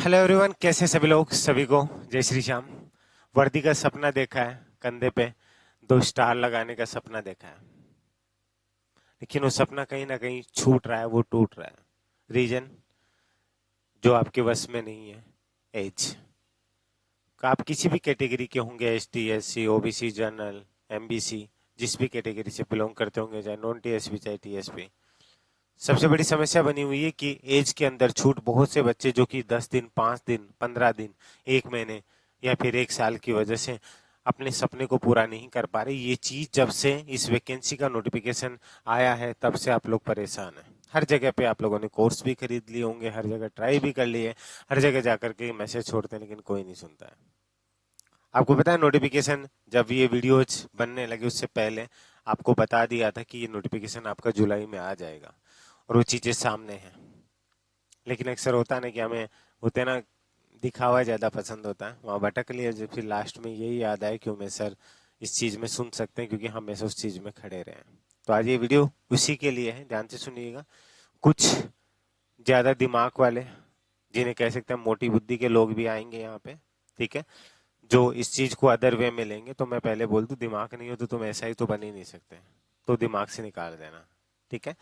Hello everyone, कैसे सभी लोग? सभी को जय श्री श्याम। वर्दी का सपना देखा है, कंधे पे 2 स्टार लगाने का सपना देखा है, लेकिन वो सपना कहीं ना कहीं छूट रहा है, वो टूट रहा है। रीजन जो आपके वश में नहीं है, एज। आप किसी भी कैटेगरी के होंगे, ST, SC, OBC, general, MBC, जिस भी कैटेगरी से बिलोंग करते होंगे, चाहे नॉन टीएसपी चाहे टीएसपी, सबसे बड़ी समस्या बनी हुई है कि एज के अंदर छूट। बहुत से बच्चे जो कि 10 दिन, 5 दिन, 15 दिन, 1 महीने या फिर 1 साल की वजह से अपने सपने को पूरा नहीं कर पा रहे। ये चीज जब से इस वैकेंसी का नोटिफिकेशन आया है तब से आप लोग परेशान हैं। हर जगह पे आप लोगों ने कोर्स भी खरीद लिए होंगे, हर जगह ट्राई भी कर लिए, हर जगह जाकर के मैसेज छोड़ते हैं, लेकिन कोई नहीं सुनता है। आपको पता है नोटिफिकेशन जब ये वीडियोज बनने लगे उससे पहले आपको बता दिया था कि ये नोटिफिकेशन आपका जुलाई में आ जाएगा और वो चीजें सामने हैं। लेकिन अक्सर होता है ना कि हमें होते ना दिखावा ज्यादा पसंद होता है, वहां भटक लिए, जो फिर लास्ट में यही याद आए कि उमें सर इस चीज में सुन सकते हैं क्योंकि हम ऐसे उस चीज में खड़े रहे हैं। तो आज ये वीडियो उसी के लिए है, ध्यान से सुनिएगा। कुछ ज्यादा दिमाग वाले, जिन्हें कह सकते हैं मोटी बुद्धि के लोग भी आएंगे यहाँ पे, ठीक है, जो इस चीज को अदर वे में लेंगे। तो मैं पहले बोल दूं, दिमाग नहीं हो तो तुम ऐसा ही तो बन ही नहीं सकते, तो दिमाग से निकाल देना, ठीक है।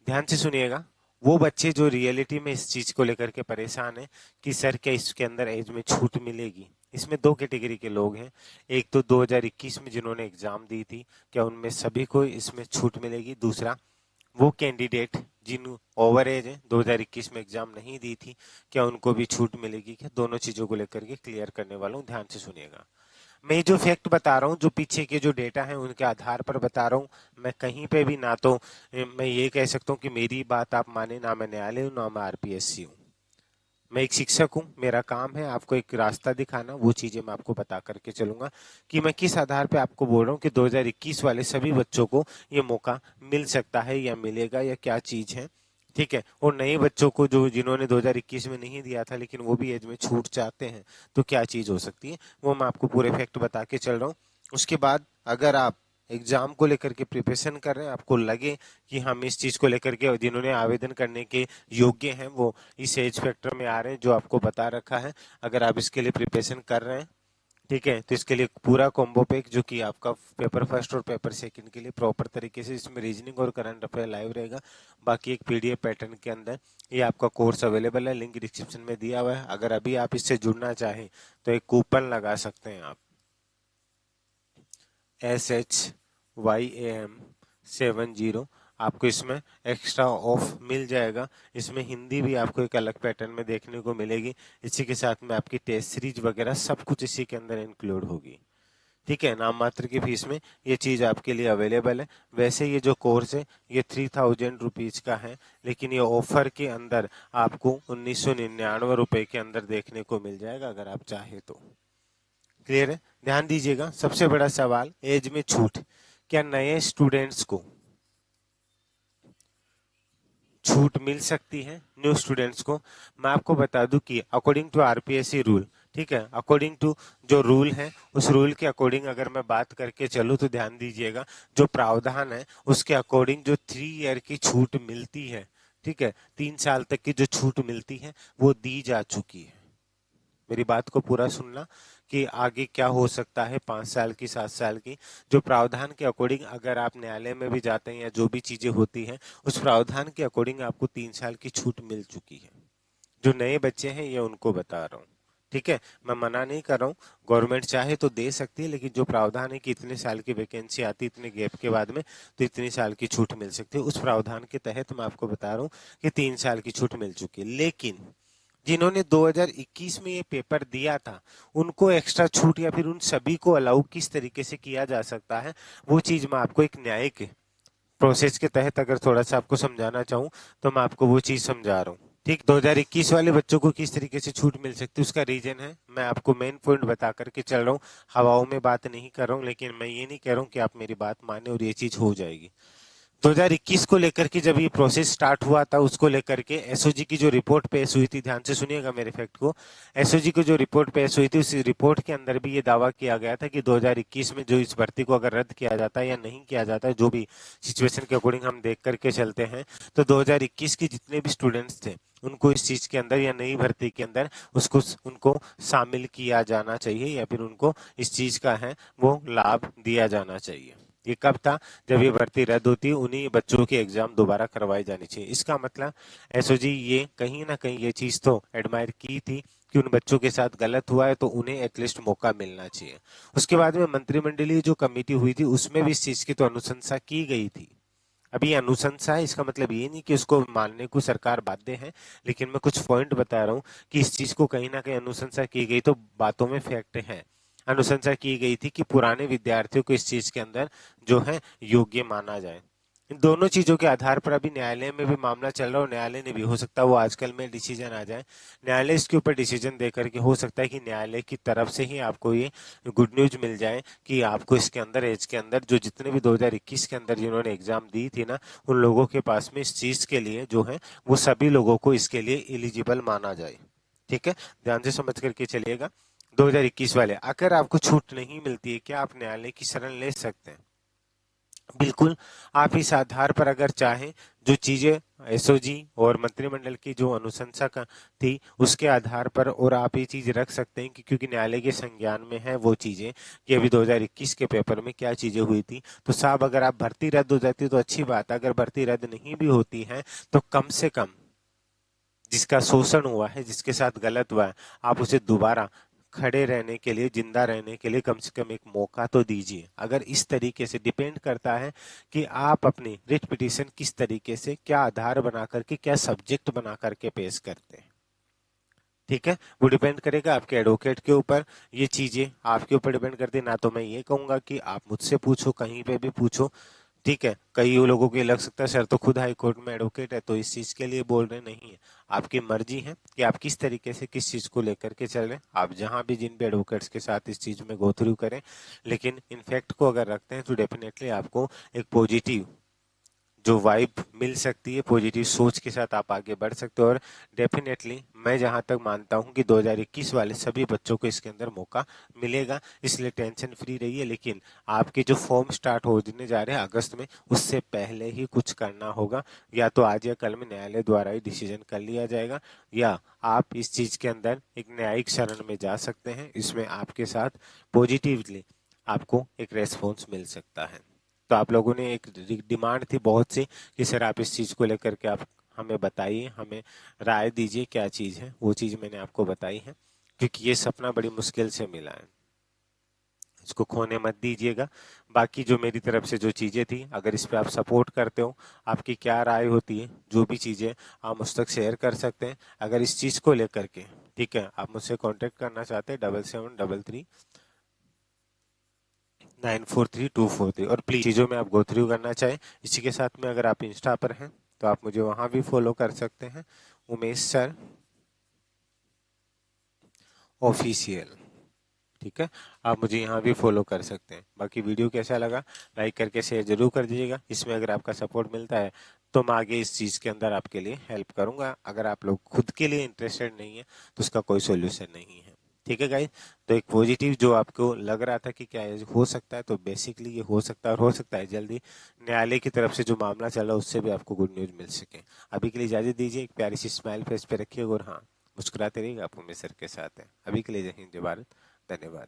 ध्यान से सुनिएगा। वो बच्चे जो रियलिटी में इस चीज को लेकर के परेशान है कि सर क्या इसके अंदर एज में छूट मिलेगी, इसमें दो कैटेगरी के लोग हैं। एक तो 2021 में जिन्होंने एग्जाम दी थी, क्या उनमें सभी को इसमें छूट मिलेगी? दूसरा, वो कैंडिडेट जिन ओवर एज है, 2021 में एग्जाम नहीं दी थी, क्या उनको भी छूट मिलेगी? क्या दोनों चीजों को लेकर के क्लियर करने वाला हूँ, ध्यान से सुनिएगा। मैं जो फैक्ट बता रहा हूँ, जो पीछे के जो डेटा है उनके आधार पर बता रहा हूँ। मैं कहीं पे भी ना तो मैं ये कह सकता हूँ कि मेरी बात आप माने, ना मैं न्यायालय हूँ ना मैं आरपीएससी हूँ। मैं एक शिक्षक हूँ, मेरा काम है आपको एक रास्ता दिखाना, वो चीजें मैं आपको बता करके चलूंगा कि मैं किस आधार पे आपको बोल रहा हूँ कि 2021 वाले सभी बच्चों को ये मौका मिल सकता है या मिलेगा, या क्या चीज है, ठीक है। और नए बच्चों को जो जिन्होंने 2021 में नहीं दिया था लेकिन वो भी एज में छूट चाहते हैं, तो क्या चीज हो सकती है, वो मैं आपको पूरे फैक्ट बता के चल रहा हूँ। उसके बाद अगर आप एग्जाम को लेकर के प्रिपरेशन कर रहे हैं, आपको लगे कि हम इस चीज को लेकर के, जिन्होंने आवेदन करने के योग्य हैं वो इस एज फैक्टर में आ रहे हैं जो आपको बता रखा है, अगर आप इसके लिए प्रिपरेशन कर रहे हैं, ठीक है, तो इसके लिए पूरा कॉम्बो पैक जो कि आपका पेपर फर्स्ट और पेपर सेकंड के लिए प्रॉपर तरीके से, इसमें रीजनिंग और करंट अफेयर लाइव रहेगा। बाकी एक पीडीएफ पैटर्न के अंदर ये आपका कोर्स अवेलेबल है, लिंक डिस्क्रिप्शन में दिया हुआ है। अगर अभी आप इससे जुड़ना चाहें तो एक कूपन लगा सकते हैं आप, SHYAM70। आपको इसमें एक्स्ट्रा ऑफ मिल जाएगा। इसमें हिंदी भी आपको एक अलग पैटर्न में देखने को मिलेगी। इसी के साथ में आपकी टेस्ट सीरीज वगैरह सब कुछ इसी के अंदर इंक्लूड होगी, ठीक है। नाम मात्र की फीस में ये चीज आपके लिए अवेलेबल है। वैसे ये जो कोर्स है ये 3000 रुपीज का है, लेकिन ये ऑफर के अंदर आपको 1999 रुपए के अंदर देखने को मिल जाएगा अगर आप चाहे तो। क्लियर है? ध्यान दीजिएगा। सबसे बड़ा सवाल, एज में छूट, क्या नए स्टूडेंट्स को छूट मिल सकती है? न्यू स्टूडेंट्स को मैं आपको बता दूं कि अकॉर्डिंग टू आरपीएससी रूल, ठीक है, अकॉर्डिंग टू जो रूल है उस रूल के अकॉर्डिंग अगर मैं बात करके चलूं तो ध्यान दीजिएगा, जो प्रावधान है उसके अकॉर्डिंग जो 3 ईयर की छूट मिलती है, ठीक है, 3 साल तक की जो छूट मिलती है वो दी जा चुकी है। मेरी बात को पूरा सुनना कि आगे क्या हो सकता है 5 साल की, 7 साल की, जो प्रावधान के अकॉर्डिंग अगर आप न्यायालय में भी जाते हैं या जो भी चीजें होती हैं उस प्रावधान के अकॉर्डिंग आपको 3 साल की छूट मिल चुकी है। जो नए बच्चे हैं ये उनको बता रहा हूँ, ठीक है। मैं मना नहीं कर रहा हूँ, गवर्नमेंट चाहे तो दे सकती है, लेकिन जो प्रावधान है कि इतने साल की वैकेंसी आती है इतने गैप के बाद में, तो इतनी साल की छूट मिल सकती है, उस प्रावधान के तहत मैं आपको बता रहा हूँ कि 3 साल की छूट मिल चुकी है। लेकिन जिन्होंने 2021 में ये पेपर दिया था उनको एक्स्ट्रा छूट या फिर उन सभी को अलाउ किस तरीके से किया जा सकता है, वो चीज मैं आपको एक न्यायिक प्रोसेस के तहत अगर थोड़ा सा आपको समझाना चाहूँ तो मैं आपको वो चीज समझा रहा हूँ, ठीक। 2021 वाले बच्चों को किस तरीके से छूट मिल सकती है उसका रीजन है, मैं आपको मेन पॉइंट बता करके चल रहा हूँ, हवाओं में बात नहीं कर रहा हूँ। लेकिन मैं ये नहीं कह रहा हूँ कि आप मेरी बात माने और ये चीज हो जाएगी। 2021 को लेकर के जब ये प्रोसेस स्टार्ट हुआ था, उसको लेकर के एसओजी की जो रिपोर्ट पेश हुई थी, ध्यान से सुनिएगा मेरे फैक्ट को, एसओजी की जो रिपोर्ट पेश हुई थी उस रिपोर्ट के अंदर भी ये दावा किया गया था कि 2021 में जो इस भर्ती को अगर रद्द किया जाता है या नहीं किया जाता है, जो भी सिचुएशन के अकॉर्डिंग हम देख करके चलते हैं, तो 2021 के जितने भी स्टूडेंट्स थे उनको इस चीज के अंदर या नई भर्ती के अंदर उसको उनको शामिल किया जाना चाहिए, या फिर उनको इस चीज का है वो लाभ दिया जाना चाहिए। ये कब था? जब ये भर्ती रद्द होती है, उन्हीं बच्चों की एग्जाम दोबारा करवाई जानी चाहिए। इसका मतलब एसओजी ये कहीं ना कहीं ये चीज तो एडमायर की थी कि उन बच्चों के साथ गलत हुआ है तो उन्हें एटलीस्ट मौका मिलना चाहिए। उसके बाद में मंत्रिमंडलीय जो कमेटी हुई थी उसमें भी इस चीज की तो अनुशंसा की गई थी। अभी ये अनुशंसा है, इसका मतलब ये नहीं कि उसको मानने को सरकार बाध्य है, लेकिन मैं कुछ पॉइंट बता रहा हूँ कि इस चीज को कहीं ना कहीं अनुशंसा की गई, तो बातों में फैक्ट है। अनुशंसा की गई थी कि पुराने विद्यार्थियों को इस चीज के अंदर जो है योग्य माना जाए। इन दोनों चीजों के आधार पर अभी न्यायालय में भी मामला चल रहा है, और न्यायालय ने भी, हो सकता है वो आजकल में डिसीजन आ जाए, न्यायालय इसके ऊपर डिसीजन दे करके, हो सकता है कि न्यायालय की तरफ से ही आपको ये गुड न्यूज मिल जाए कि आपको इसके अंदर एज के अंदर जो जितने भी 2021 के अंदर जिन्होंने एग्जाम दी थी ना, उन लोगों के पास में इस चीज के लिए जो है वो सभी लोगों को इसके लिए एलिजिबल माना जाए। ठीक है, ध्यान से समझ करके चलिएगा। 2021 वाले, अगर आपको छूट नहीं मिलती है, क्या आप न्यायालय की शरण ले सकते हैं? बिल्कुल। आप इस आधार पर अगर चाहें, जो चीजें एसओजी और मंत्रिमंडल की जो अनुशंसा का थी उसके आधार पर, और आप ये चीज रख सकते हैं कि क्योंकि न्यायालय के संज्ञान में है वो चीजें कि अभी 2021 के पेपर में क्या चीजें हुई थी, तो साहब अगर आप भर्ती रद्द हो जाती तो अच्छी बात है, अगर भर्ती रद्द नहीं भी होती है तो कम से कम जिसका शोषण हुआ है, जिसके साथ गलत हुआ है, आप उसे दोबारा खड़े रहने के लिए, जिंदा रहने के लिए कम से कम एक मौका तो दीजिए। अगर इस तरीके से डिपेंड करता है कि आप अपनी रिट पिटीशन किस तरीके से, क्या आधार बना करके, क्या सब्जेक्ट बना करके पेश करते हैं। ठीक है, वो डिपेंड करेगा आपके एडवोकेट के ऊपर। ये चीजें आपके ऊपर डिपेंड करती है ना, तो मैं ये कहूंगा कि आप मुझसे पूछो, कहीं पे भी पूछो। ठीक है, कई लोगों को ये लग सकता है सर तो खुद हाई कोर्ट में एडवोकेट है तो इस चीज के लिए बोल रहे, नहीं है। आपकी मर्जी है कि आप किस तरीके से किस चीज को लेकर के चल रहे हैं। आप जहां भी जिन भी एडवोकेट्स के साथ इस चीज में गो थ्रू करें, लेकिन इनफैक्ट को अगर रखते हैं तो डेफिनेटली आपको एक पॉजिटिव जो वाइब मिल सकती है, पॉजिटिव सोच के साथ आप आगे बढ़ सकते हो। और डेफिनेटली मैं जहां तक मानता हूं कि 2021 वाले सभी बच्चों को इसके अंदर मौका मिलेगा, इसलिए टेंशन फ्री रहिए। लेकिन आपके जो फॉर्म स्टार्ट होने जा रहे हैं अगस्त में, उससे पहले ही कुछ करना होगा। या तो आज या कल में न्यायालय द्वारा ही डिसीजन कर लिया जाएगा, या आप इस चीज के अंदर एक न्यायिक शरण में जा सकते हैं। इसमें आपके साथ पॉजिटिवली आपको एक रेस्पॉन्स मिल सकता है। तो आप लोगों ने एक डिमांड थी बहुत सी कि सर आप इस चीज को लेकर के आप हमें बताइए, हमें राय दीजिए क्या चीज है, वो चीज मैंने आपको बताई है। क्योंकि ये सपना बड़ी मुश्किल से मिला है, इसको खोने मत दीजिएगा। बाकी जो मेरी तरफ से जो चीजें थी, अगर इस पे आप सपोर्ट करते हो, आपकी क्या राय होती है, जो भी चीजें आप मुझ तक शेयर कर सकते हैं। अगर इस चीज को लेकर के, ठीक है, आप मुझसे कांटेक्ट करना चाहते हैं 7733 943 243, और प्लीज चीजों में आप गो थ्रू करना चाहें। इसी के साथ में अगर आप इंस्टा पर हैं तो आप मुझे वहां भी फॉलो कर सकते हैं, उमेश सर ऑफिशियल। ठीक है, आप मुझे यहाँ भी फॉलो कर सकते हैं। बाकी वीडियो कैसा लगा, लाइक करके शेयर जरूर कर दीजिएगा। इसमें अगर आपका सपोर्ट मिलता है तो मैं आगे इस चीज के अंदर आपके लिए हेल्प करूंगा। अगर आप लोग खुद के लिए इंटरेस्टेड नहीं है तो उसका कोई सोल्यूशन नहीं है। ठीक है गाइस, तो एक पॉजिटिव जो आपको लग रहा था कि क्या ये हो सकता है, तो बेसिकली ये हो सकता है, और हो सकता है जल्दी न्यायालय की तरफ से जो मामला चला उससे भी आपको गुड न्यूज मिल सके। अभी के लिए इजाजत दीजिए, एक प्यारी सी स्माइल फेस पे रखिएगा, और हाँ, मुस्कुराते रहिएगा, आप उमेश सर के साथ हैं। अभी के लिए जय हिंद, जय भारत, धन्यवाद।